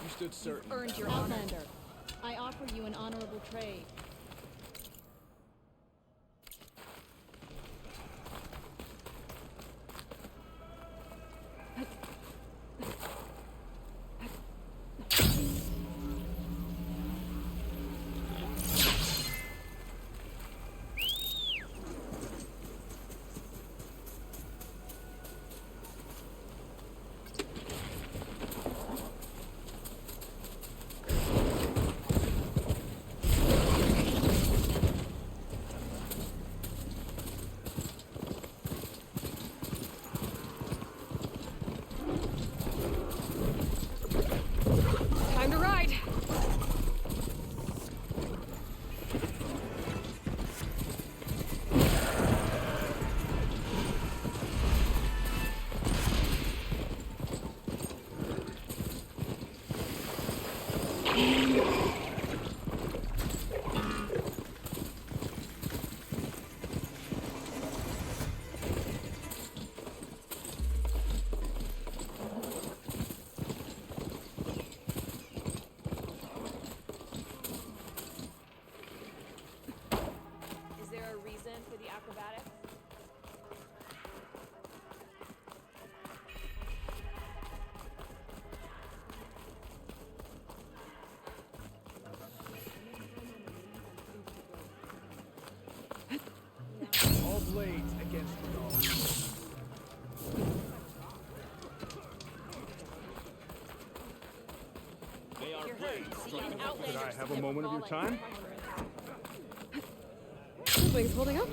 You stood certain. Earned your Outlander. I offer you an honorable trade. Time to ride! Is there a reason for the acrobatics? All blades against the all. They are blades. Could I have a moment of your time? This wing's holding up.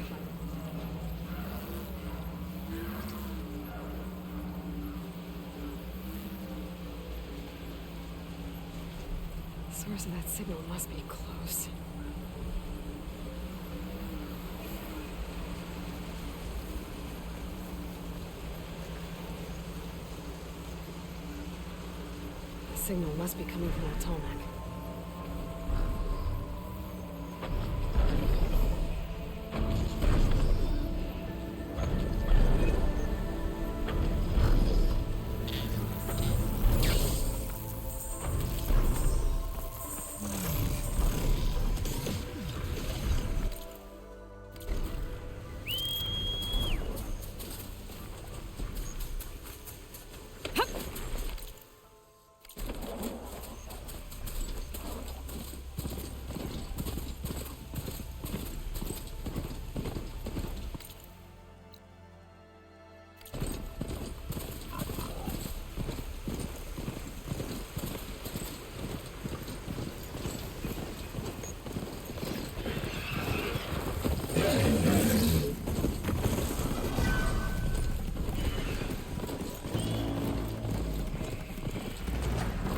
The source of that signal must be close. The signal must be coming from that Tolmec.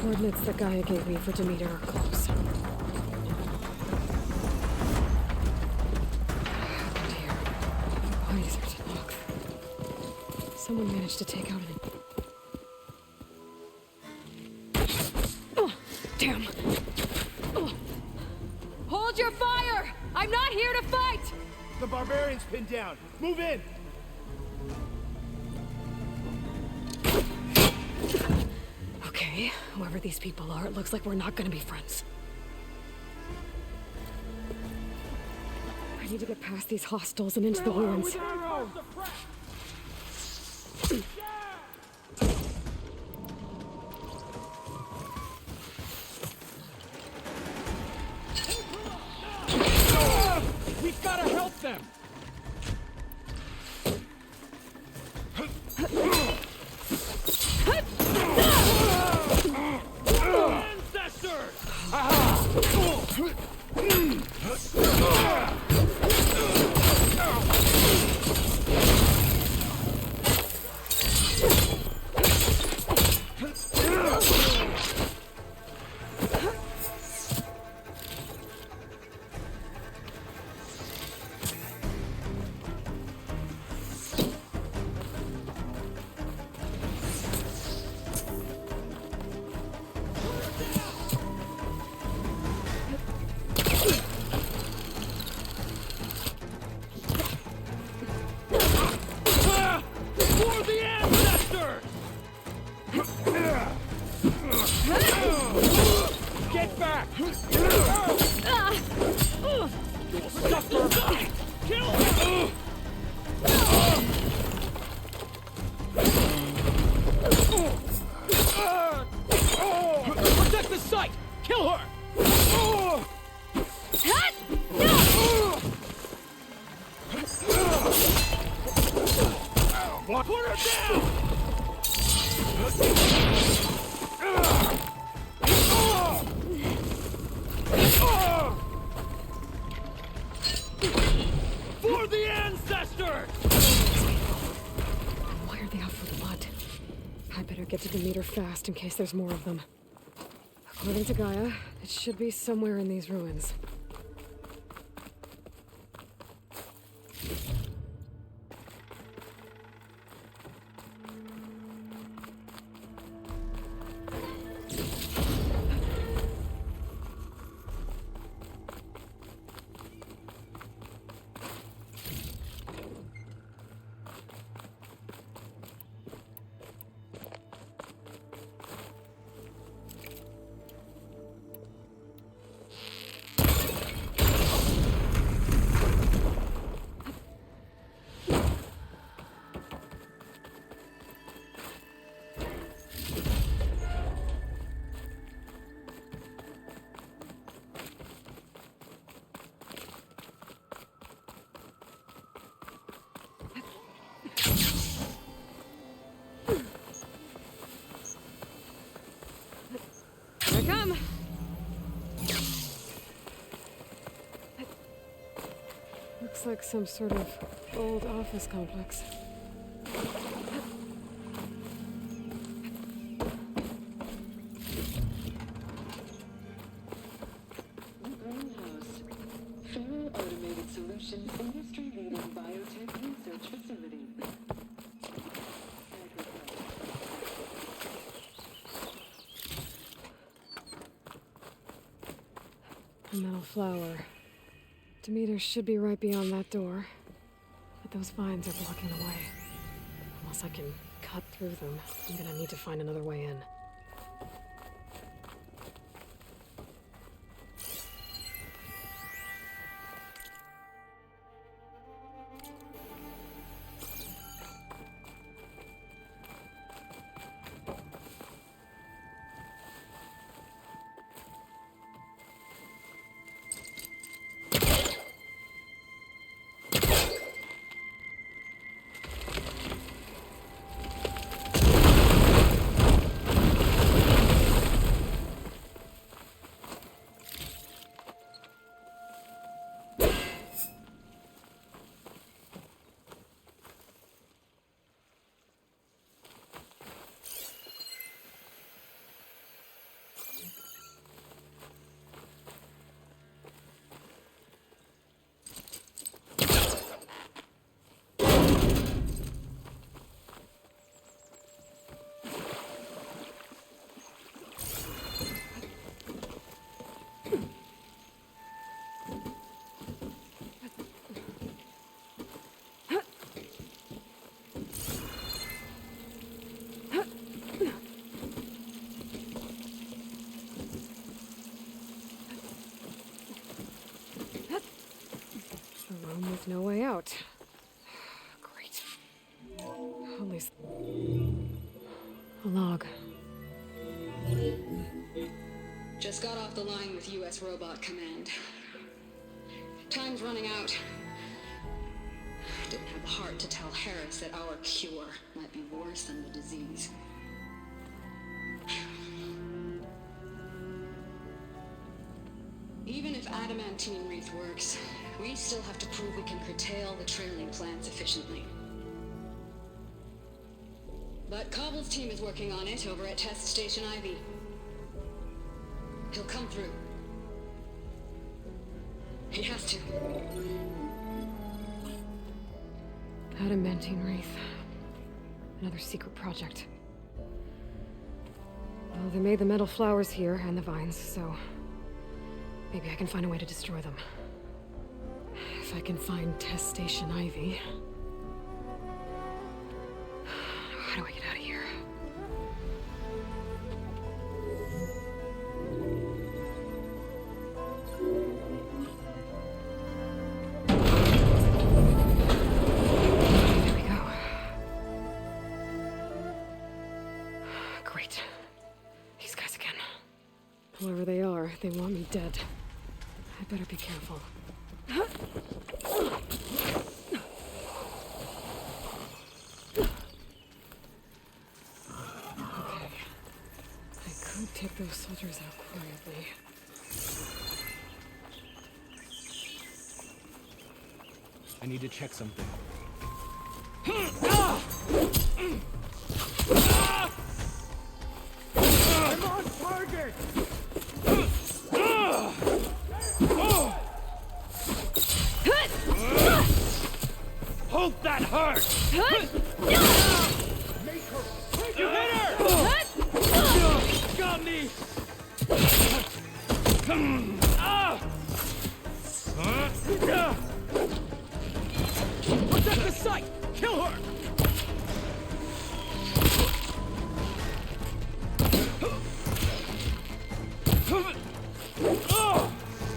Coordinates that Gaia gave me for Demeter are close. Oh dear. Why is it to look? Someone managed to take out an... Oh, damn. Oh. Hold your fire! I'm not here to fight! The barbarian's pinned down. Move in. Okay, whoever these people are, it looks like we're not gonna be friends. I need to get past these hostels and into the ruins. We've got to help them. Ancestors! back! You will suffer! Kill him! Protect the site! Kill her! Put her down! For the ancestors! Why are they out for blood? I better get to the meter fast in case there's more of them. According to Gaia, it should be somewhere in these ruins. Here I come! Looks like some sort of old office complex. Greenhouse. Federal Automated Solutions industry-leading biotech research facility. A metal flower. Demeters should be right beyond that door. But those vines are blocking the way. Unless I can cut through them, I'm gonna need to find another way in. With no way out. Great. At least... a log. Just got off the line with U.S. Robot Command. Time's running out. Didn't have the heart to tell Harris that our cure might be worse than the disease. Even if adamantine wreath works, we still have to prove we can curtail the trailing plants efficiently. But Cobble's team is working on it over at Test Station Ivy. He'll come through. He has to. Adamantine wreath. Another secret project. Well, they made the metal flowers here and the vines, so... maybe I can find a way to destroy them. If I can find Test Station Ivy... how do I get out of here? Great. These guys again. Whoever they are, they want me dead. I better be careful. Okay. I could take those soldiers out quietly. I need to check something. I'm on target! Hope that hurt! You hit her! Got me! Protect the site! Kill her!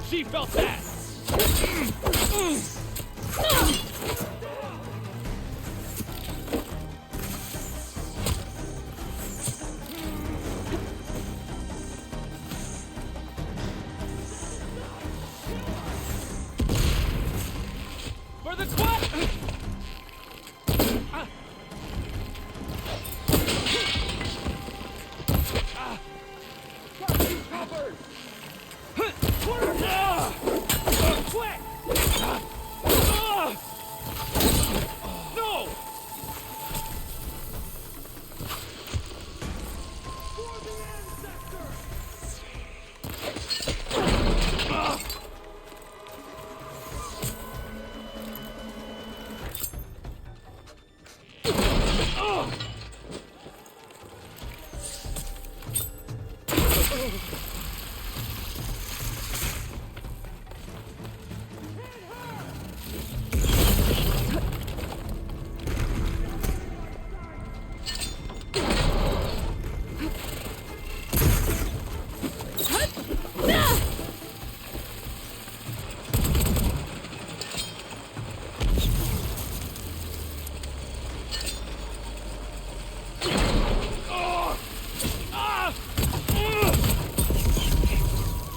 She felt that! For the squad! Covered! Quick! No! For the ancestors!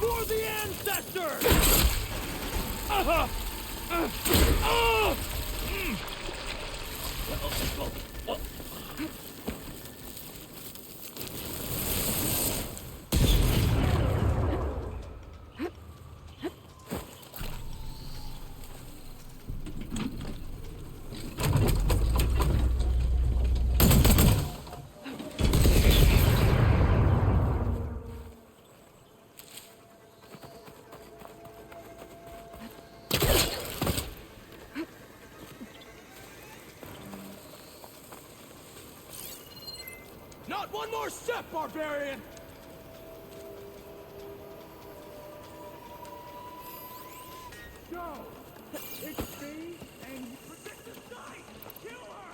For the ancestors! Not one more step, barbarian! Go! It's me, and you protect the site! Kill her!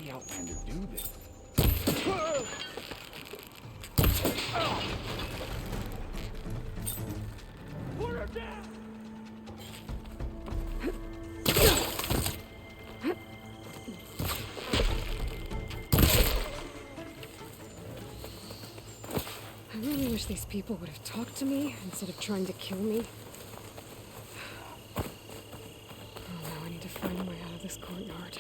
The Outlander do this. Put her down! I really wish these people would have talked to me instead of trying to kill me. Oh, now I need to find a way out of this courtyard.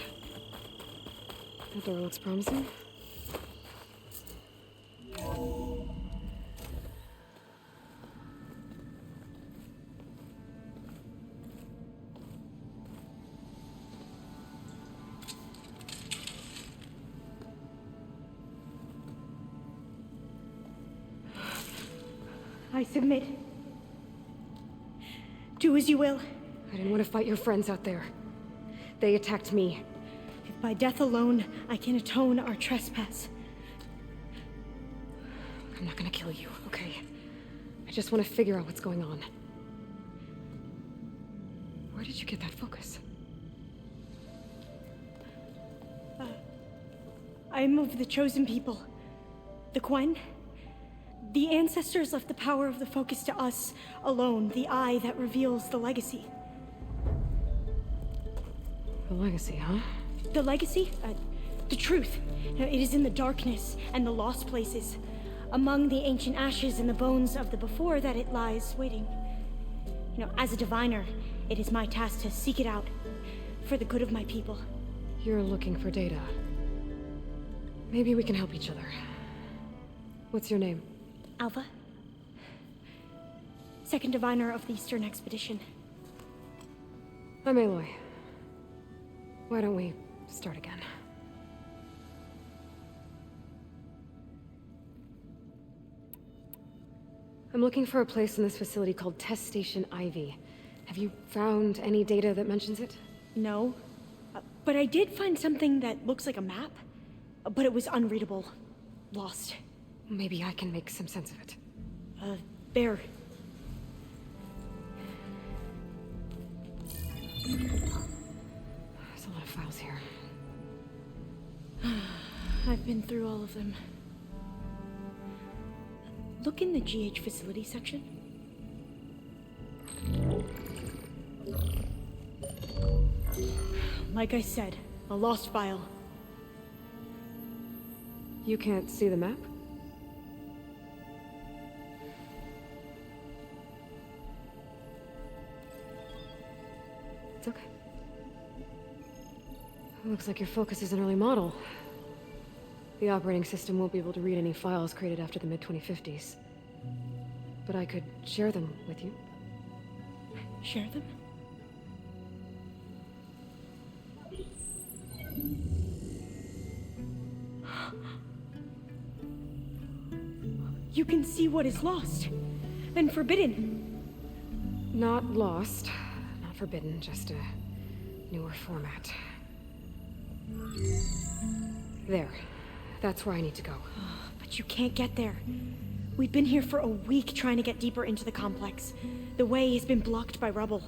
That door looks promising. I submit. Do as you will. I didn't want to fight your friends out there. They attacked me. If by death alone I can atone our trespass. I'm not gonna kill you, okay? I just want to figure out what's going on. Where did you get that focus? I am of the chosen people. The Quen. The ancestors left the power of the focus to us alone, the eye that reveals the legacy. The legacy, huh? The legacy? The truth. It is in the darkness and the lost places. Among the ancient ashes and the bones of the before that it lies waiting. As a diviner, it is my task to seek it out for the good of my people. You're looking for data. Maybe we can help each other. What's your name? Alpha. Second diviner of the Eastern Expedition. I'm Aloy. Why don't we start again? I'm looking for a place in this facility called Test Station Ivy. Have you found any data that mentions it? No. But I did find something that looks like a map. But it was unreadable. Lost. Maybe I can make some sense of it. There. There's a lot of files here. I've been through all of them. Look in the GH facility section. Like I said, a lost file. You can't see the map? It's okay. Looks like your focus is an early model. The operating system won't be able to read any files created after the mid-2050s. But I could share them with you. Share them? You can see what is lost and forbidden. Not lost, not forbidden, just a newer format. There. That's where I need to go. But you can't get there. We've been here for a week trying to get deeper into the complex. The way has been blocked by rubble.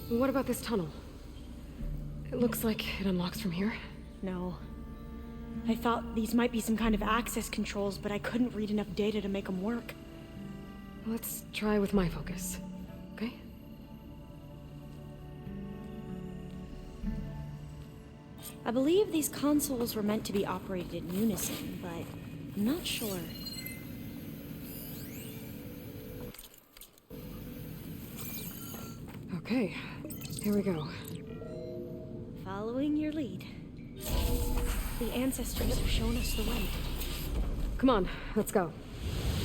What about this tunnel? It looks like it unlocks from here. No. I thought these might be some kind of access controls, but I couldn't read enough data to make them work. Let's try with my focus, okay? I believe these consoles were meant to be operated in unison, but I'm not sure. Okay, here we go. Following your lead. The ancestors have shown us the way. Come on, let's go.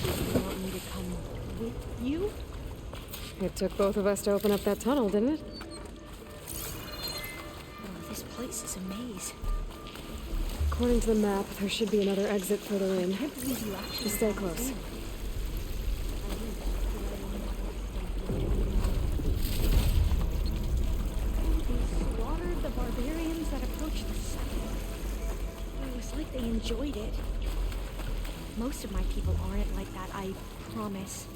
You want me to come with you? It took both of us to open up that tunnel, didn't it? Oh, this place is a maze. According to the map, there should be another exit further in. I can't believe you actually Just stay close. They slaughtered the barbarians that approached the site. It was like they enjoyed it. Most of my people aren't like that, I promise.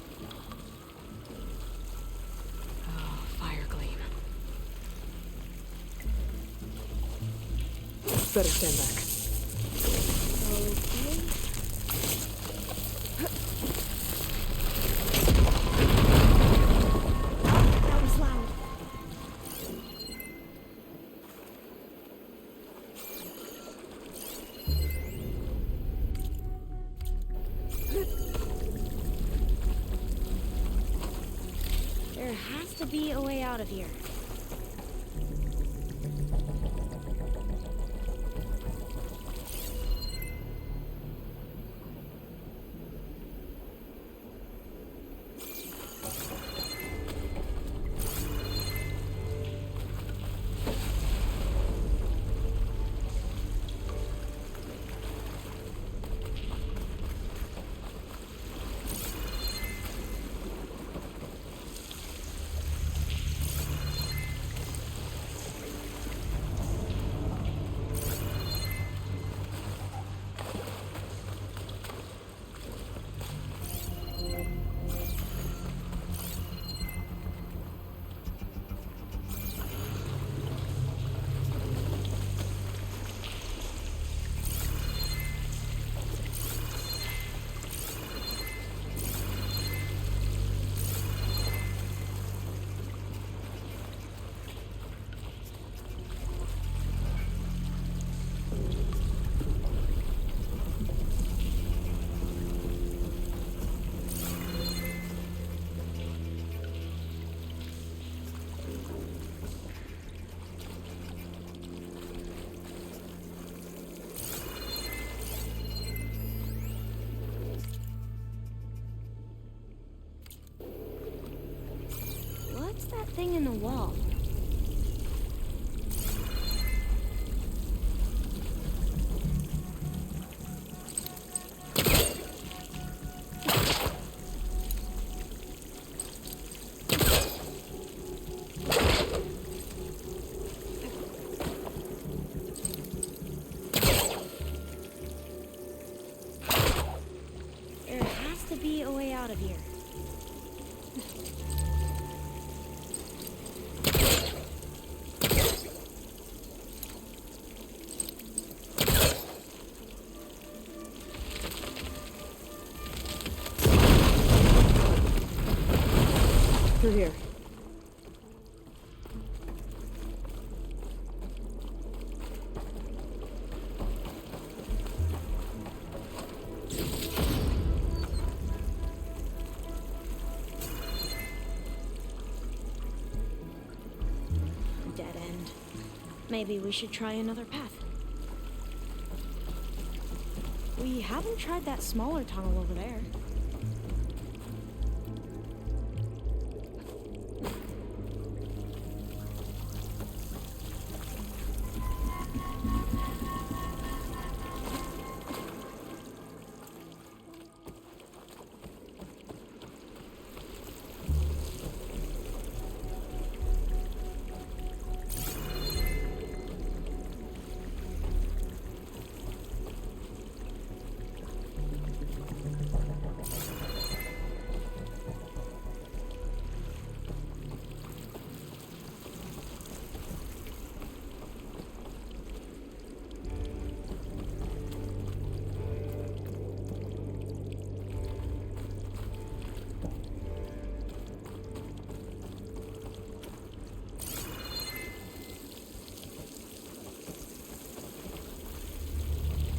Oh, fire gleam. Better stand back. Okay. That was loud. There has to be a way out of here. that thing in the wall? There has to be a way out of here. Through here. Dead end. Maybe we should try another path. We haven't tried that smaller tunnel over there.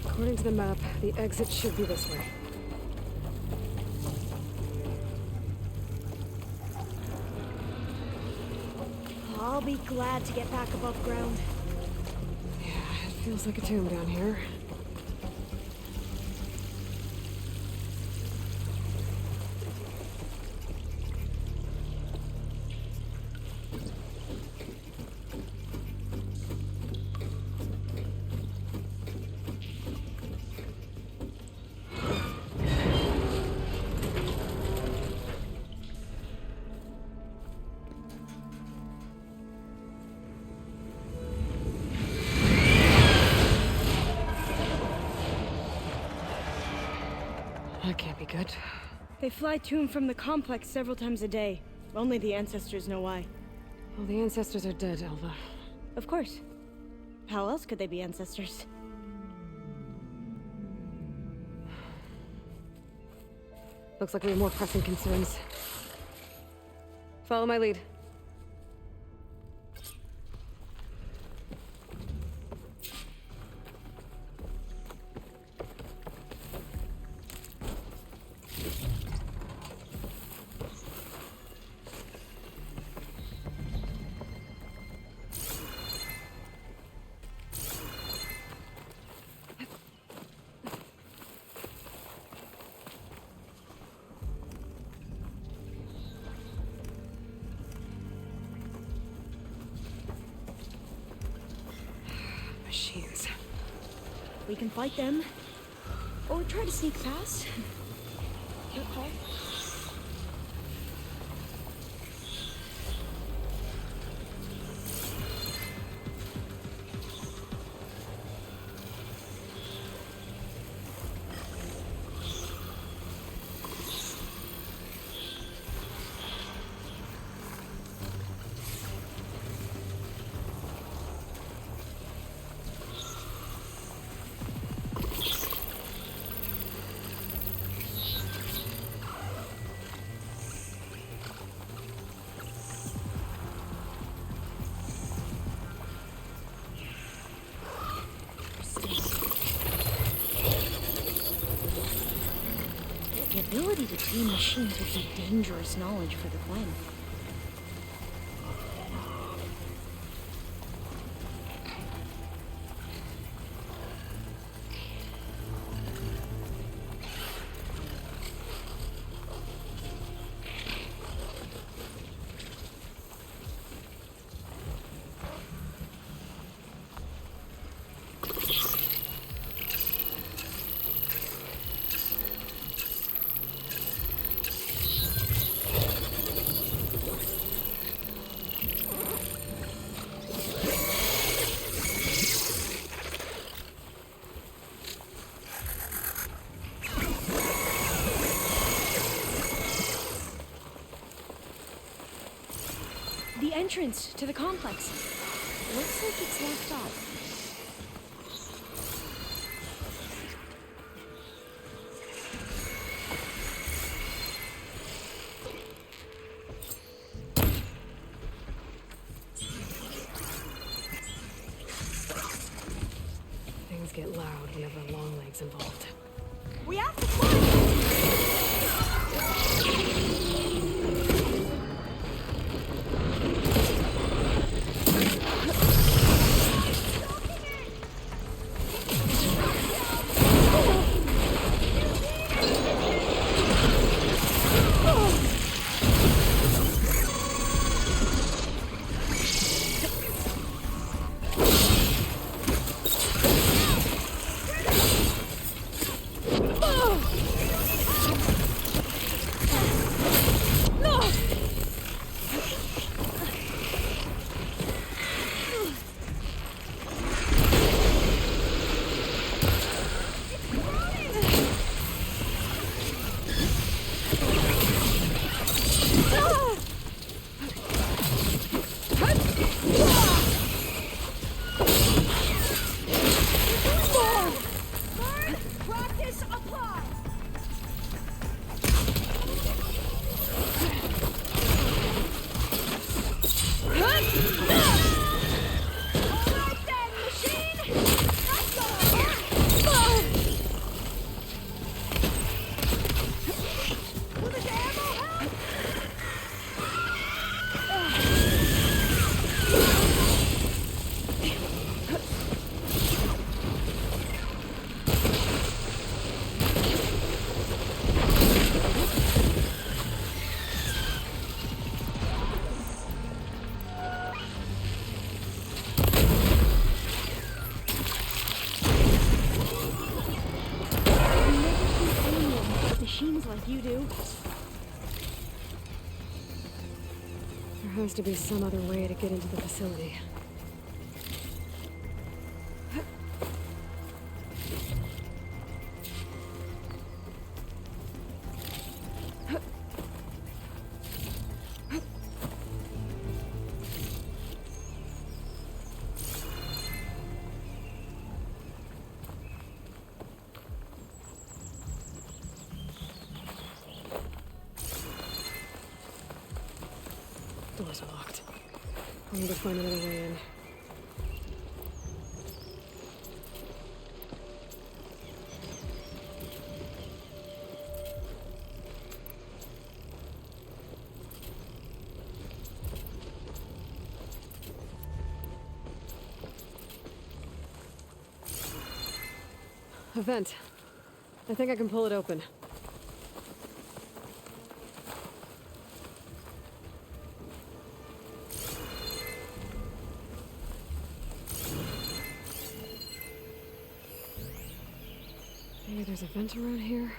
According to the map, the exit should be this way. I'll be glad to get back above ground. Yeah, it feels like a tomb down here. That can't be good. They fly to and from the complex several times a day. Only the ancestors know why. Well, the ancestors are dead, Alva. Of course. How else could they be ancestors? Looks like we have more pressing concerns. Follow my lead. Machines. We can fight them. Or try to sneak past. Your call. The ability to tame machines would be dangerous knowledge for the Gwen. the entrance to the complex. Looks like it's locked off. Things get loud whenever Longleg's involved. We have to climb! Machines like you do. There has to be some other way to get into the facility. Doors are locked. I need to find another way in. A vent. I think I can pull it open. Maybe there's a vent around here?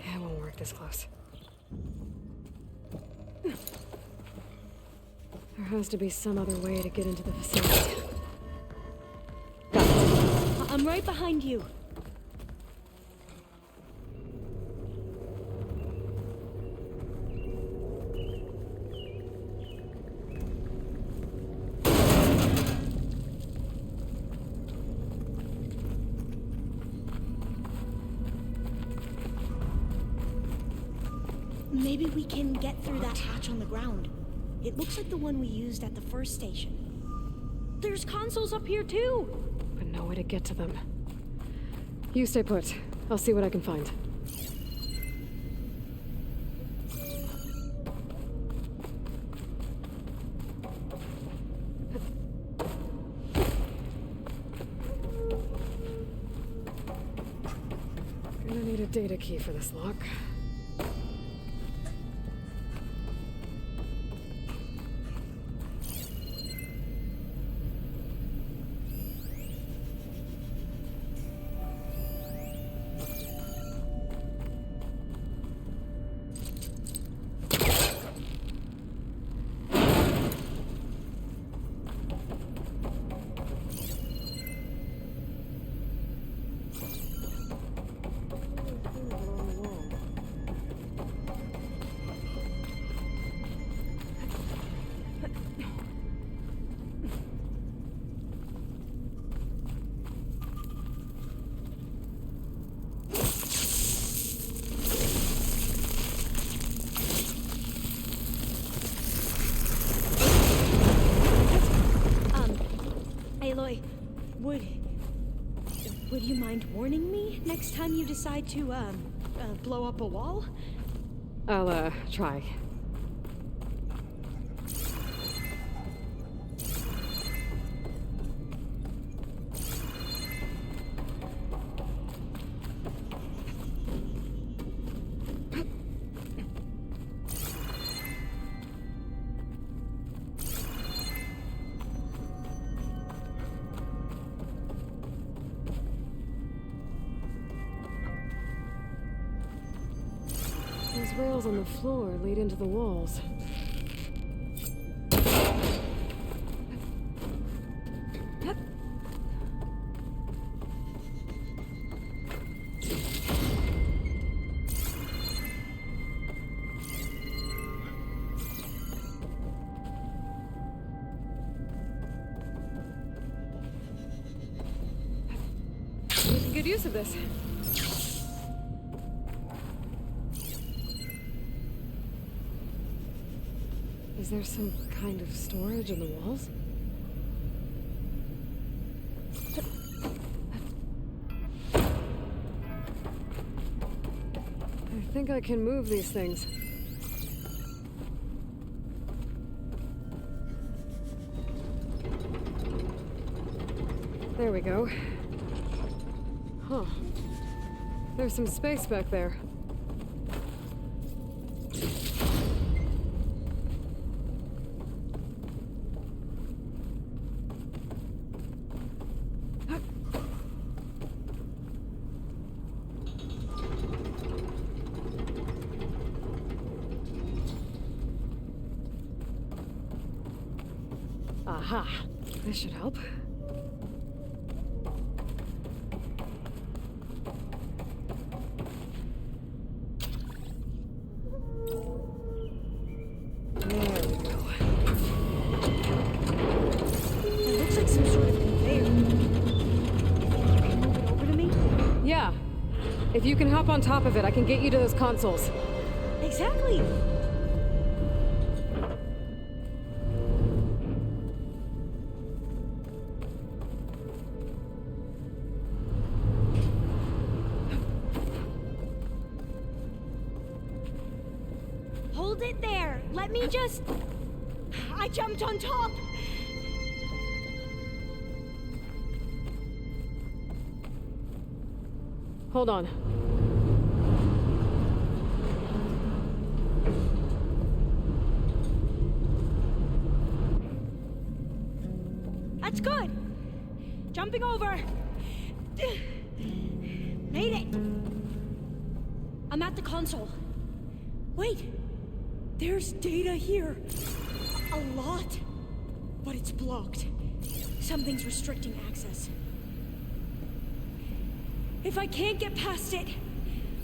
Yeah, it won't work this close. There has to be some other way to get into the facility. I'm right behind you. Maybe we can get through that hatch on the ground. It looks like the one we used at the first station. There's consoles up here too! But no way to get to them. You stay put. I'll see what I can find. Gonna need a data key for this lock. Would you mind warning me next time you decide to, blow up a wall? I'll, try. Those rails on the floor lead into the walls. Making good use of this. Is there some kind of storage in the walls? I think I can move these things. There we go. Huh. There's some space back there. Aha! This should help. There we go. It looks like some sort of conveyor. You can move it over to me? Yeah. If you can hop on top of it, I can get you to those consoles. Exactly! Hold it there. Let me just... I jumped on top. Hold on. That's good. Jumping over. Made it. I'm at the console. Wait. There's data here. A lot. But it's blocked. Something's restricting access. If I can't get past it,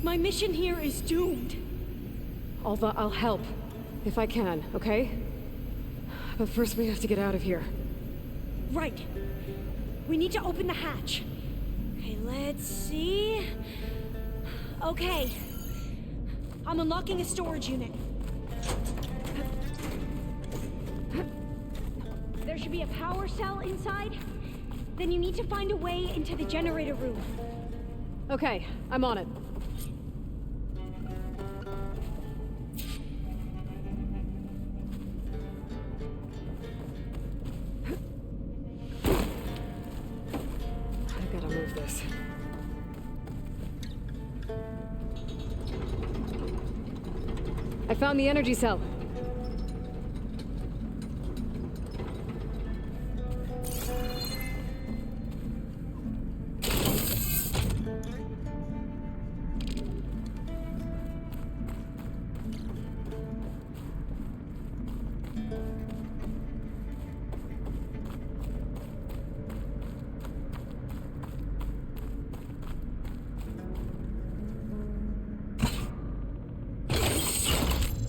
my mission here is doomed. I'll help. If I can, okay? But first we have to get out of here. Right. We need to open the hatch. Okay, let's see. Okay. I'm unlocking a storage unit. There should be a power cell inside. Then you need to find a way into the generator room. Okay, I'm on it. I gotta move this. I found the energy cell.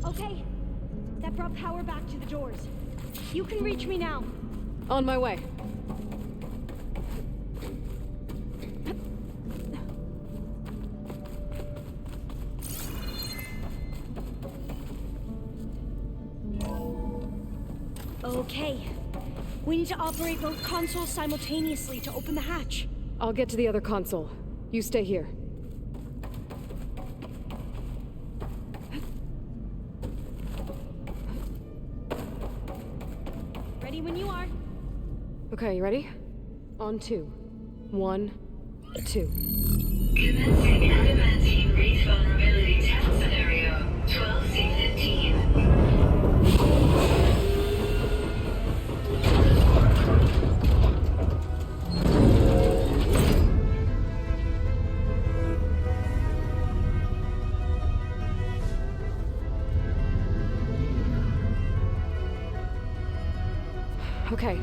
Okay. That brought power back to the doors. You can reach me now. On my way. Okay. We need to operate both consoles simultaneously to open the hatch. I'll get to the other console. You stay here. Ready when you are. Okay, you ready? On 2. 1, 2. Commencing adamantine race vulnerability test scenario 12C15. Okay,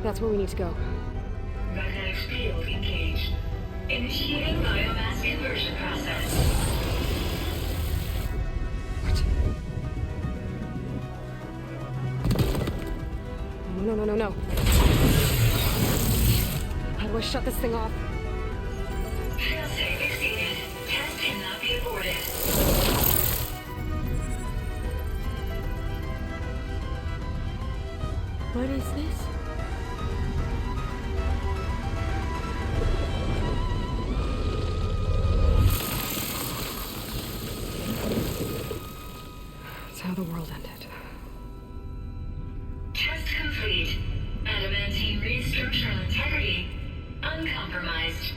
that's where we need to go. Magnetic field engaged. Initiating biomass conversion process. What? No, no, no, no. How do I shut this thing off? Failsafe exceeded. Test cannot be aborted. What is this? It's how the world ended. Test complete. Adamantine reed structural integrity uncompromised.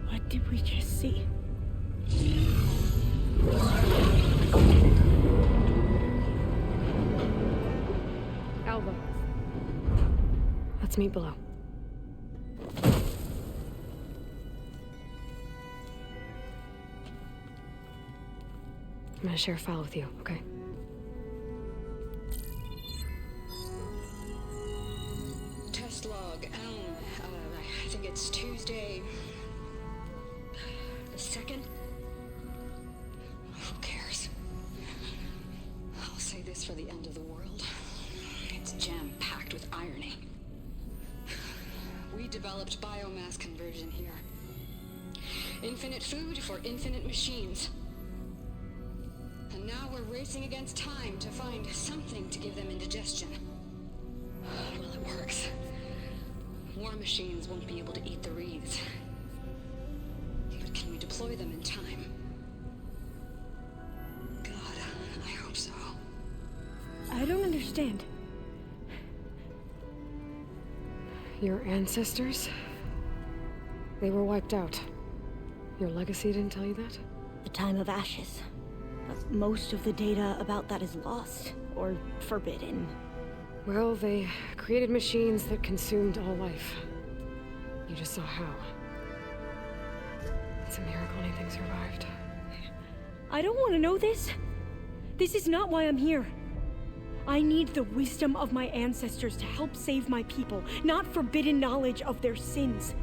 What did we just see? Alva. Let's meet below. I'm gonna share a file with you, okay? Test log, I think it's Tuesday the 2nd? Who cares? I'll say this for the end of the world. It's jam-packed with irony. We developed biomass conversion here. Infinite food for infinite machines. And now we're racing against time to find something to give them indigestion. Well, it works. War machines won't be able to eat the wreaths. But can we deploy them in time? God, I hope so. I don't understand. Your ancestors? They were wiped out. Your legacy didn't tell you that? The time of ashes. But most of the data about that is lost or forbidden. Well, they created machines that consumed all life. You just saw how. It's a miracle anything survived. I don't want to know this. This is not why I'm here. I need the wisdom of my ancestors to help save my people, not forbidden knowledge of their sins.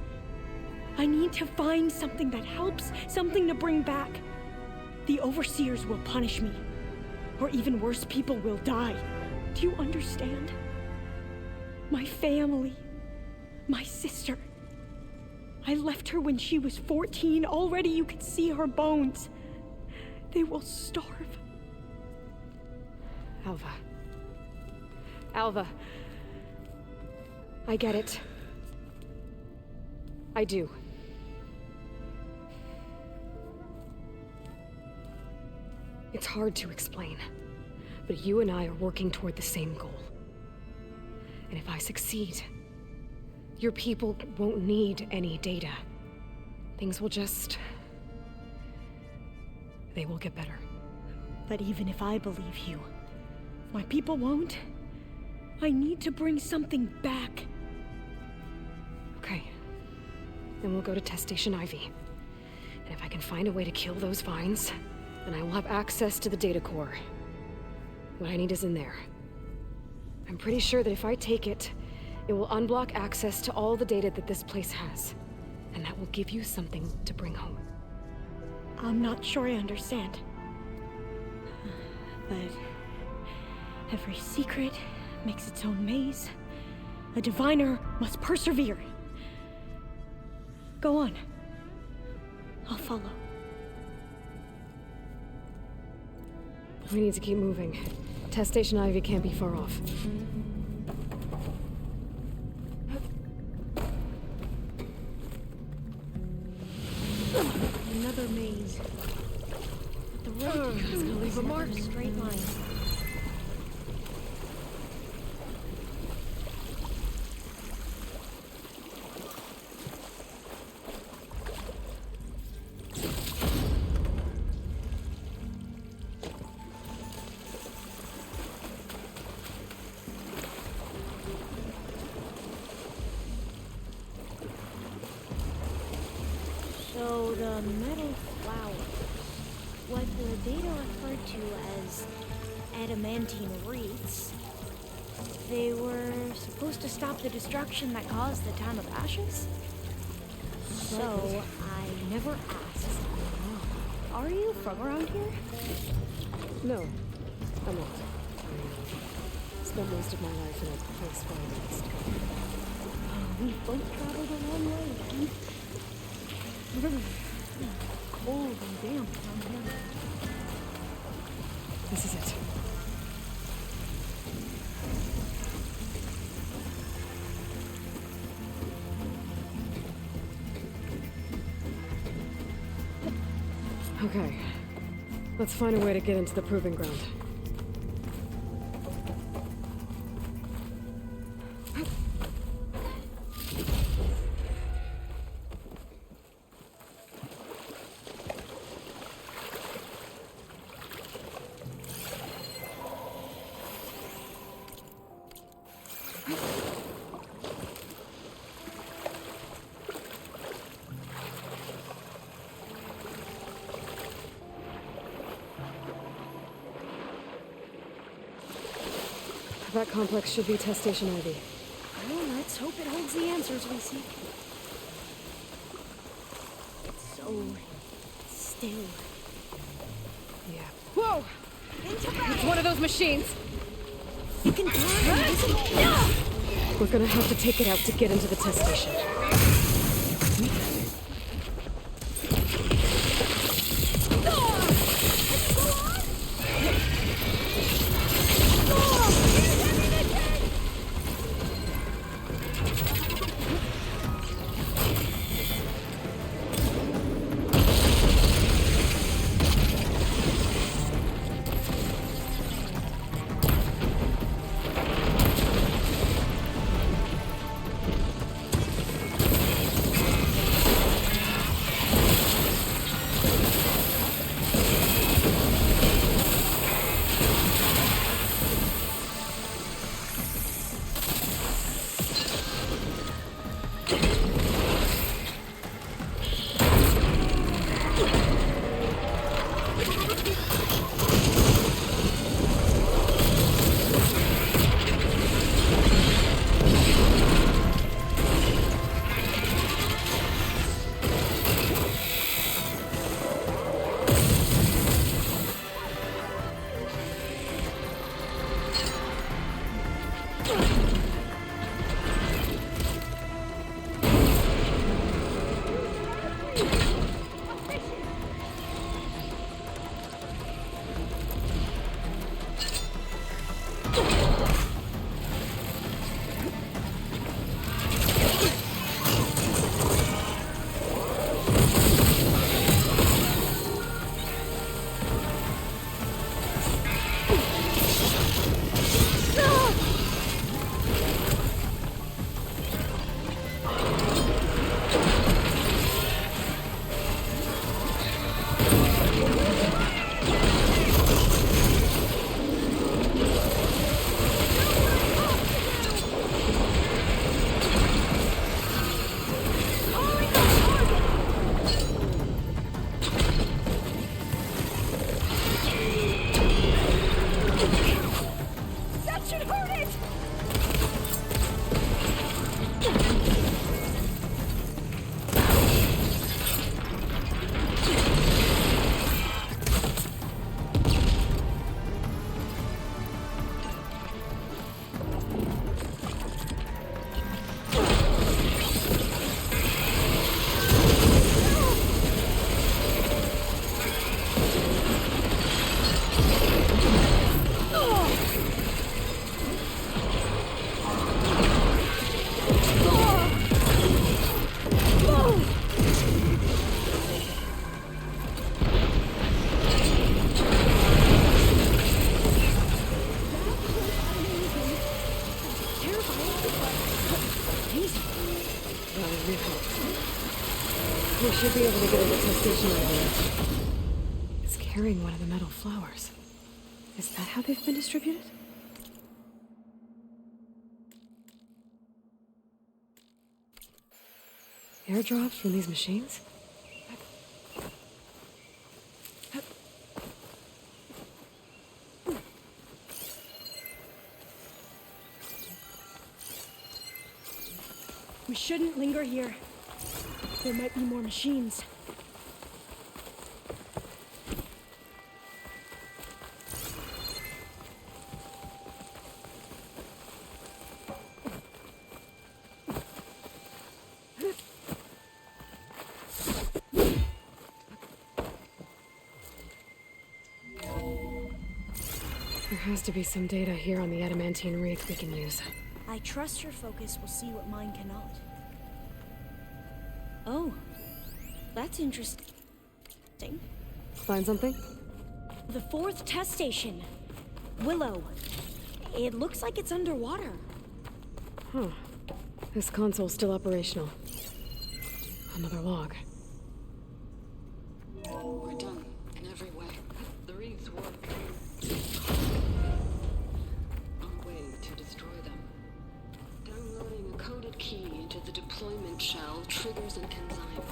I need to find something that helps, something to bring back. The overseers will punish me. Or even worse, people will die. Do you understand? My family. My sister. I left her when she was 14. Already you could see her bones. They will starve. Alva. Alva. I get it. I do. It's hard to explain, but you and I are working toward the same goal. And if I succeed, your people won't need any data. Things will just... they will get better. But even if I believe you, my people won't. I need to bring something back. Okay. Then we'll go to Test Station Ivy. And if I can find a way to kill those vines, then I will have access to the data core. What I need is in there. I'm pretty sure that if I take it, it will unblock access to all the data that this place has. And that will give you something to bring home. I'm not sure I understand. But every secret makes its own maze. A diviner must persevere. Go on. I'll follow. We need to keep moving. Test Station Ivy can't be far off. Another maze. The road is never a straight line. So the metal flowers, what the data referred to as adamantine wreaths, they were supposed to stop the destruction that caused the Time of Ashes? So I never asked. Are you from around here? No, I'm not. I spent most of my life in a place where I missed. We both traveled a long way. Cold and damp down here. This is it. Okay. Let's find a way to get into the proving ground. That complex should be Test Station Ivy. Well, let's hope it holds the answers we seek. It's so still. Yeah. Whoa! It's one of those machines! You can turn invisible. We're gonna have to take it out to get into the test station. We should be able to get into the station right here. It's carrying one of the metal flowers. Is that how they've been distributed? Airdrops from these machines? We shouldn't linger here. There might be more machines. There has to be some data here on the adamantine wreath we can use. I trust your focus will see what mine cannot. Oh, that's interesting. Find something? The 4th test station. Willow. It looks like it's underwater. Huh. This console's still operational. Another log. We're done in every way. The wreaths work. Our way to destroy them. Downloading a coded key into the deployment shell triggers an enzyme.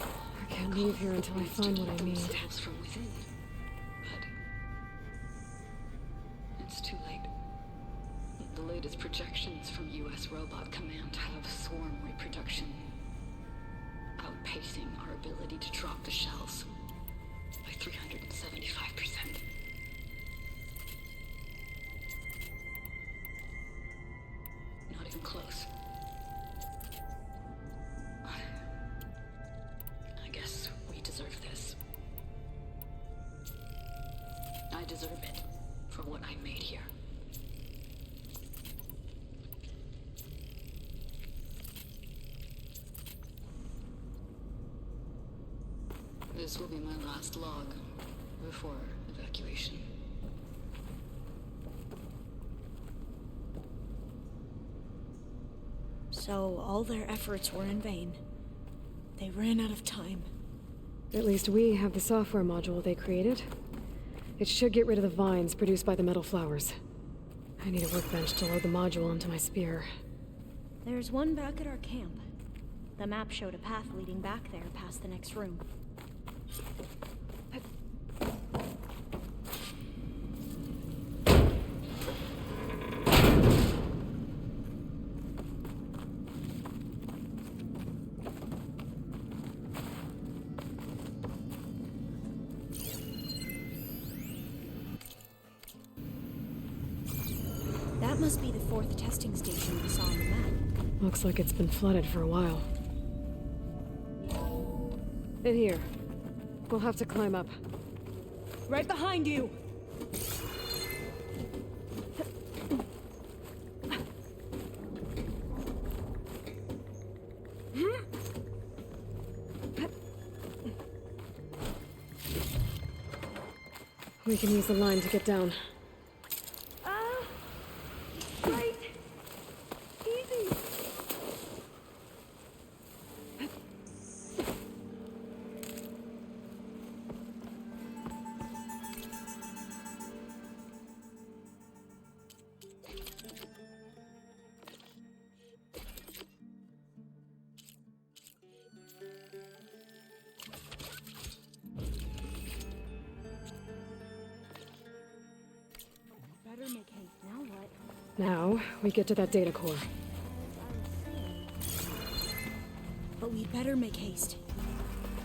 I can't leave here until I find what I need. Themselves from within. But it's too late. The latest projections from U.S. Robot Command have swarm reproduction outpacing our ability to drop the shells by 375%. Not even close. I guess we deserve this. I deserve it for what I made here. This will be my last log before evacuation. So all their efforts were in vain. They ran out of time. At least we have the software module they created. It should get rid of the vines produced by the metal flowers. I need a workbench to load the module into my spear. There's one back at our camp. The map showed a path leading back there past the next room. That must be the 4th testing station we saw on the map. Looks like it's been flooded for a while. In here. We'll have to climb up. Right behind you! We can use the line to get down. Right! Easy! Better make haste. Now what? Now, we get to that data core. But we'd better make haste.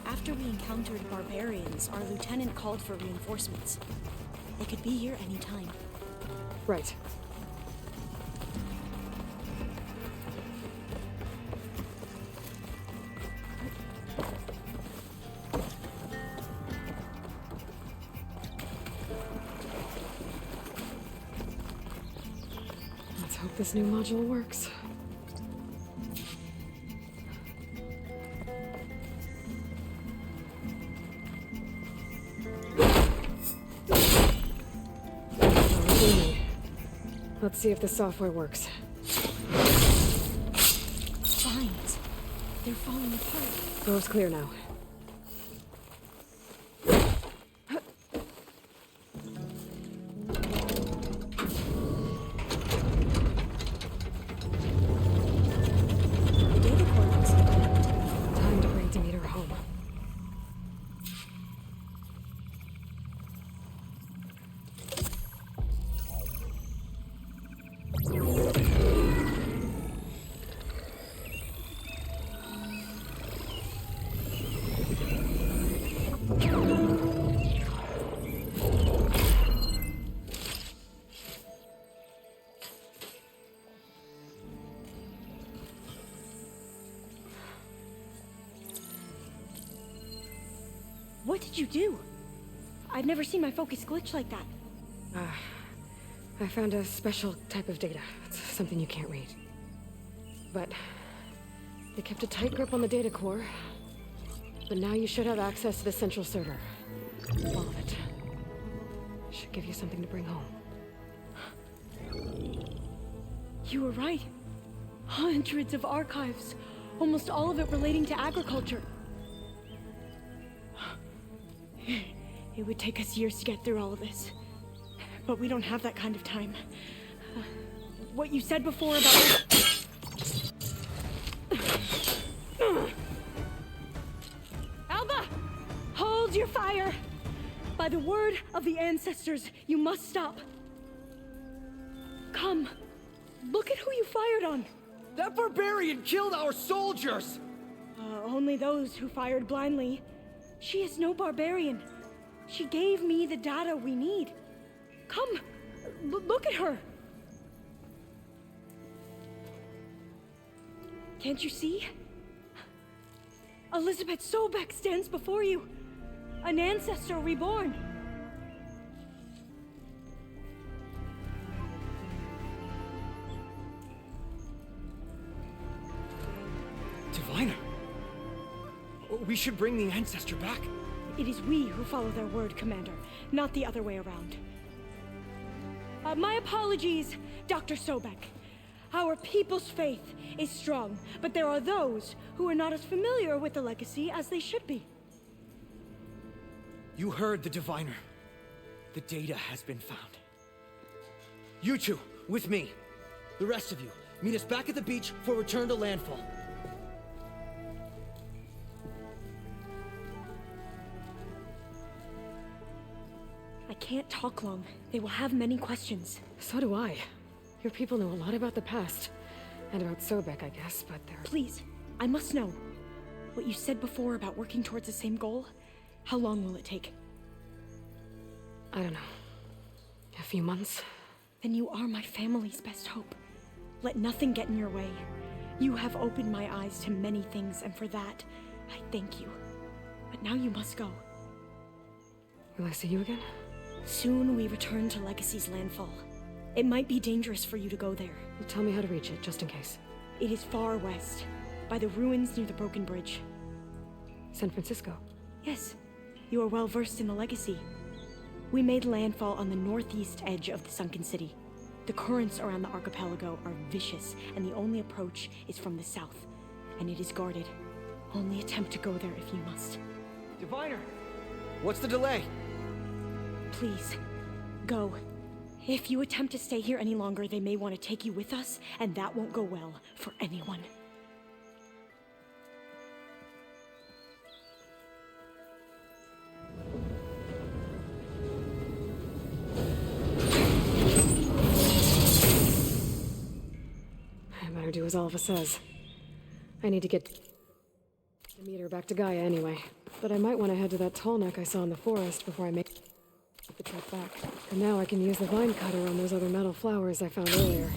After we encountered barbarians, our lieutenant called for reinforcements. They could be here any time. Right. Let's hope this new module works. Let's see if the software works. Vines. They're falling apart. Door's clear now. What did you do? I've never seen my focus glitch like that. I found a special type of data. It's something you can't read. But they kept a tight grip on the data core. But now you should have access to the central server. All of it. Should give you something to bring home. You were right. Hundreds of archives. Almost all of it relating to agriculture. It would take us years to get through all of this. But we don't have that kind of time. What you said before about... Alba! Hold your fire! By the word of the ancestors, you must stop. Come. Look at who you fired on. That barbarian killed our soldiers! Only those who fired blindly. She is no barbarian. She gave me the data we need. Come, look at her. Can't you see? Elizabeth Sobek stands before you. An ancestor reborn. Diviner! We should bring the ancestor back. It is we who follow their word, Commander, not the other way around. My apologies, Dr. Sobek. Our people's faith is strong, but there are those who are not as familiar with the legacy as they should be. You heard the diviner. The data has been found. You two, with me. The rest of you, meet us back at the beach for return to landfall. I can't talk long. They will have many questions. So do I. Your people know a lot about the past. And about Sobek, I guess, but they're... Please, I must know. What you said before about working towards the same goal, how long will it take? I don't know. A few months? Then you are my family's best hope. Let nothing get in your way. You have opened my eyes to many things, and for that, I thank you. But now you must go. Will I see you again? Soon we return to Legacy's landfall. It might be dangerous for you to go there. Well, tell me how to reach it, just in case. It is far west, by the ruins near the broken bridge. San Francisco? Yes, you are well versed in the Legacy. We made landfall on the northeast edge of the sunken city. The currents around the archipelago are vicious, and the only approach is from the south, and it is guarded. Only attempt to go there if you must. Diviner! What's the delay? Please, go. If you attempt to stay here any longer, they may want to take you with us, and that won't go well for anyone. I better do as Alva says. I need to get the meter back to Gaia anyway. But I might want to head to that tall neck I saw in the forest before I make the trip back. And now I can use the vine cutter on those other metal flowers I found earlier.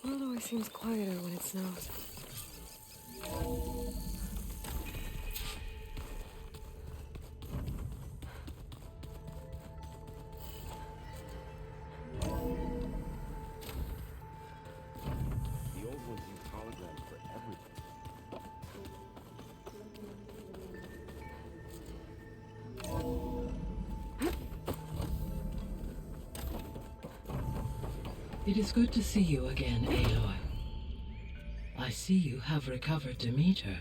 world always seems quieter when it snows. The old ones use holograms for everything. It is good to see you again, Aloy. I see you have recovered Demeter.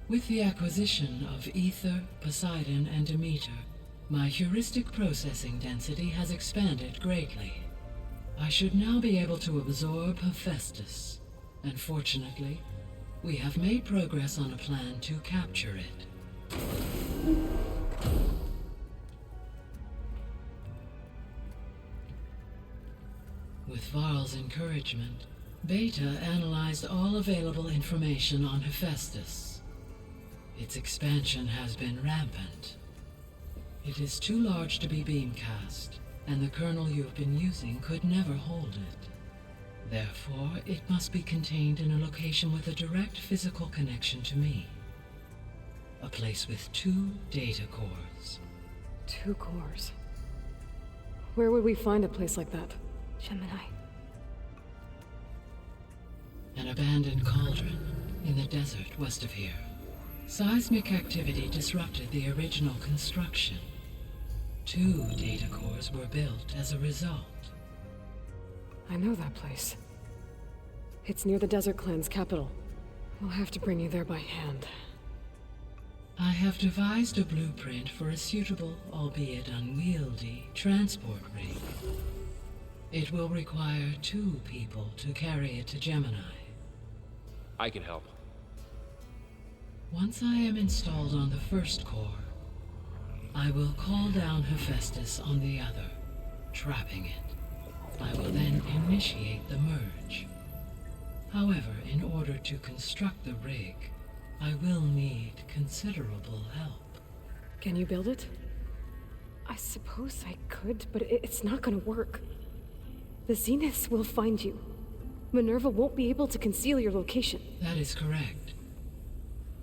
With the acquisition of Ether, Poseidon, and Demeter, my heuristic processing density has expanded greatly. I should now be able to absorb Hephaestus, and fortunately, we have made progress on a plan to capture it. With Varl's encouragement, Beta analyzed all available information on Hephaestus. Its expansion has been rampant. It is too large to be beamcast, and the kernel you've been using could never hold it. Therefore, it must be contained in a location with a direct physical connection to me. A place with 2 data cores. 2 cores. Where would we find a place like that? Gemini. An abandoned cauldron in the desert west of here. Seismic activity disrupted the original construction. 2 data cores were built as a result. I know that place. It's near the Desert Clan's capital. We'll have to bring you there by hand. I have devised a blueprint for a suitable, albeit unwieldy, transport rig. It will require 2 people to carry it to Gemini. I can help. Once I am installed on the first core, I will call down Hephaestus on the other, trapping it. I will then initiate the merge. However, in order to construct the rig, I will need considerable help. Can you build it? I suppose I could, but it's not gonna work. The Zeniths will find you. Minerva won't be able to conceal your location. That is correct.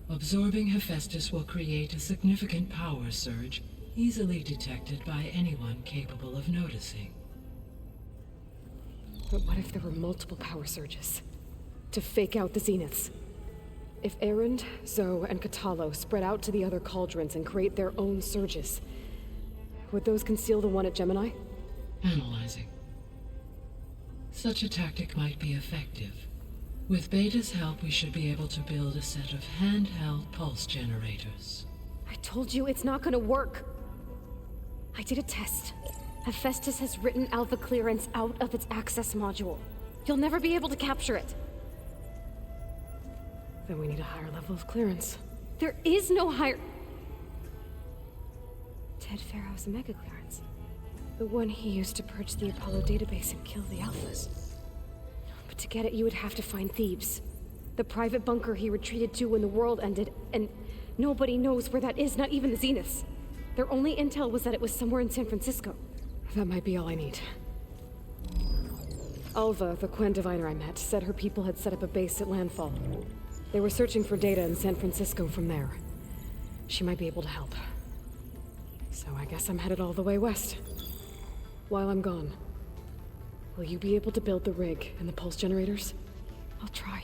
Absorbing Hephaestus will create a significant power surge, easily detected by anyone capable of noticing. But what if there were multiple power surges? To fake out the Zeniths? If Erend, Zoe, and Katalo spread out to the other cauldrons and create their own surges, would those conceal the one at Gemini? Analyzing. Such a tactic might be effective. With Beta's help, we should be able to build a set of handheld pulse generators. I told you it's not gonna work. I did a test. Hephaestus has written Alpha clearance out of its access module. You'll never be able to capture it. Then we need a higher level of clearance. There is no higher... Ted Pharaoh's mega clearance. The one he used to purge the Apollo database and kill the Alphas. But to get it, you would have to find Thebes. The private bunker he retreated to when the world ended, and nobody knows where that is, not even the Zeniths. Their only intel was that it was somewhere in San Francisco. That might be all I need. Alva, the Quen diviner I met, said her people had set up a base at landfall. They were searching for data in San Francisco from there. She might be able to help. So I guess I'm headed all the way west. While I'm gone, will you be able to build the rig and the pulse generators? I'll try.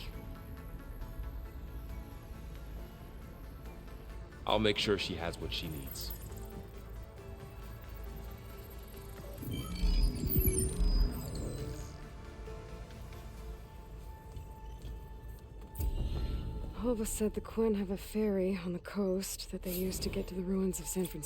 I'll make sure she has what she needs. Alva said the Quen have a ferry on the coast that they use to get to the ruins of San Francisco.